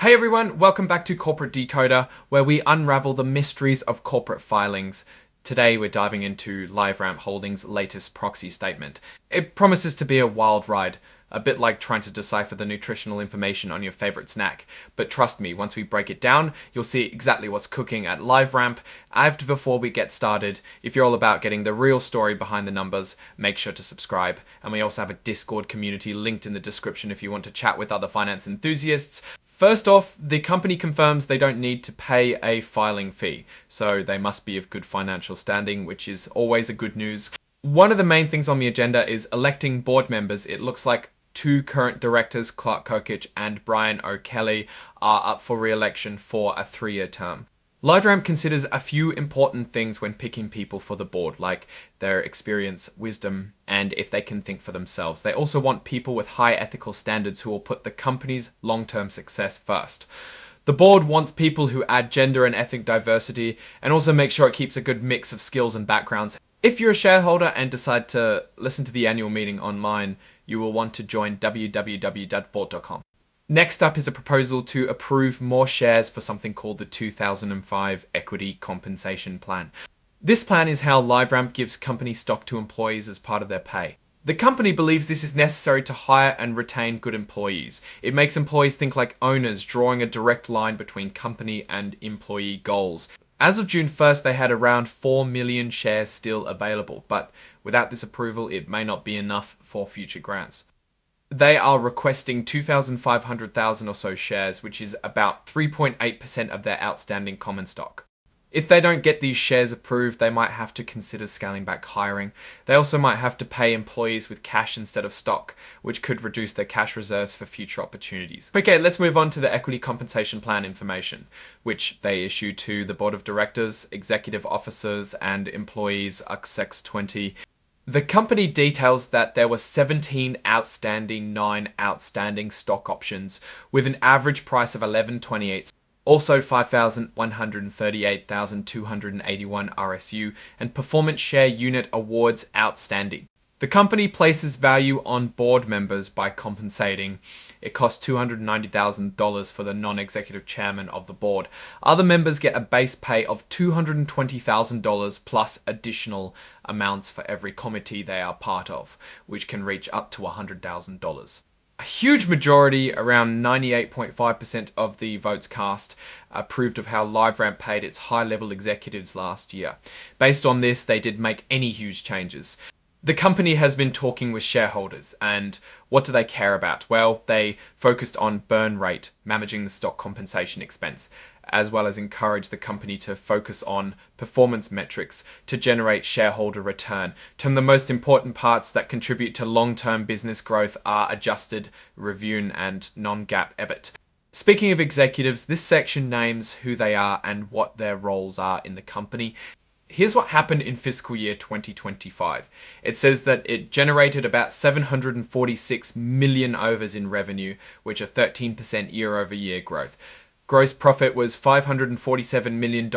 Hey everyone, welcome back to Corporate Decoder, where we unravel the mysteries of corporate filings. Today we're diving into LiveRamp Holdings' latest proxy statement. It promises to be a wild ride, a bit like trying to decipher the nutritional information on your favorite snack. But trust me, once we break it down, you'll see exactly what's cooking at LiveRamp. Before we get started, if you're all about getting the real story behind the numbers, make sure to subscribe. And we also have a Discord community linked in the description if you want to chat with other finance enthusiasts. First off, the company confirms they don't need to pay a filing fee, so they must be of good financial standing, which is always a good news. One of the main things on the agenda is electing board members. It looks like two current directors, Clark Kokich and Brian O'Kelly, are up for re-election for a 3-year term. LiveRamp considers a few important things when picking people for the board, like their experience, wisdom, and if they can think for themselves. They also want people with high ethical standards who will put the company's long-term success first. The board wants people who add gender and ethnic diversity and also make sure it keeps a good mix of skills and backgrounds. If you're a shareholder and decide to listen to the annual meeting online, you will want to join www.board.com. Next up is a proposal to approve more shares for something called the 2005 Equity Compensation Plan. This plan is how LiveRamp gives company stock to employees as part of their pay. The company believes this is necessary to hire and retain good employees. It makes employees think like owners, drawing a direct line between company and employee goals. As of June 1st, they had around 4 million shares still available, but without this approval, it may not be enough for future grants. They are requesting 2,500,000 or so shares, which is about 3.8% of their outstanding common stock. If they don't get these shares approved, they might have to consider scaling back hiring. They also might have to pay employees with cash instead of stock, which could reduce their cash reserves for future opportunities. Okay, let's move on to the equity compensation plan information, which they issue to the board of directors, executive officers, and employees UXEX 20. The company details that there were 17 outstanding, 9 outstanding stock options with an average price of $11.28. Also 5,138,281 RSU and performance share unit awards outstanding. The company places value on board members by compensating. It costs $290,000 for the non-executive chairman of the board. Other members get a base pay of $220,000 plus additional amounts for every committee they are part of, which can reach up to $100,000. A huge majority, around 98.5% of the votes cast, approved of how LiveRamp paid its high-level executives last year. Based on this, they didn't make any huge changes. The company has been talking with shareholders, and what do they care about? Well, they focused on burn rate, managing the stock compensation expense, as well as encourage the company to focus on performance metrics to generate shareholder return. Two of the most important parts that contribute to long-term business growth are adjusted revenue and non-GAAP EBIT. Speaking of executives, this section names who they are and what their roles are in the company. Here's what happened in fiscal year 2025. It says that it generated about 746 million overs in revenue, which are 13% year-over-year growth. Gross profit was $547 million.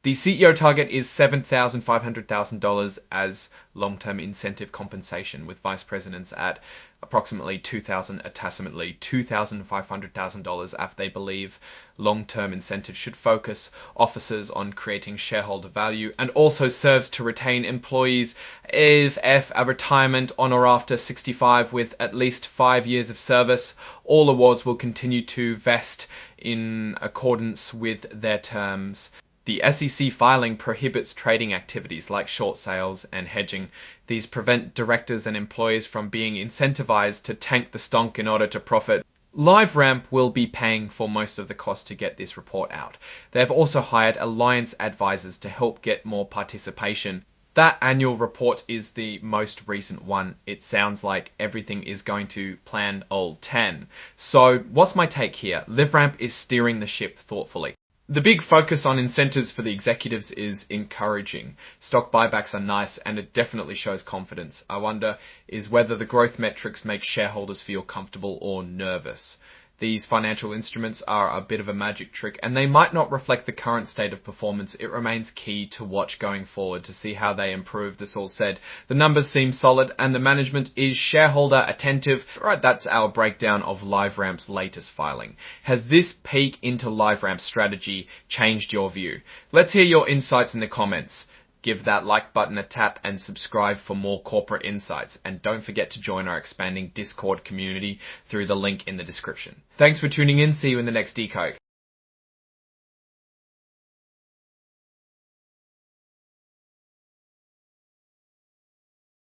The CEO target is $7,500,000 as long-term incentive compensation, with vice presidents at approximately $2,500,000 after they believe long-term incentives should focus officers on creating shareholder value and also serves to retain employees if a retirement on or after 65 with at least 5 years of service. All awards will continue to vest in accordance with their terms. The SEC filing prohibits trading activities like short sales and hedging. These prevent directors and employees from being incentivized to tank the stock in order to profit. LiveRamp will be paying for most of the cost to get this report out. They have also hired alliance advisors to help get more participation. That annual report is the most recent one. It sounds like everything is going to plan old 10. So what's my take here? LiveRamp is steering the ship thoughtfully. The big focus on incentives for the executives is encouraging. Stock buybacks are nice and it definitely shows confidence. I wonder is whether the growth metrics make shareholders feel comfortable or nervous. These financial instruments are a bit of a magic trick, and they might not reflect the current state of performance. It remains key to watch going forward to see how they improve. This all said, the numbers seem solid and the management is shareholder attentive. Right, that's our breakdown of LiveRamp's latest filing. Has this peek into LiveRamp's strategy changed your view? Let's hear your insights in the comments. Give that like button a tap and subscribe for more corporate insights. And don't forget to join our expanding Discord community through the link in the description. Thanks for tuning in. See you in the next Decode.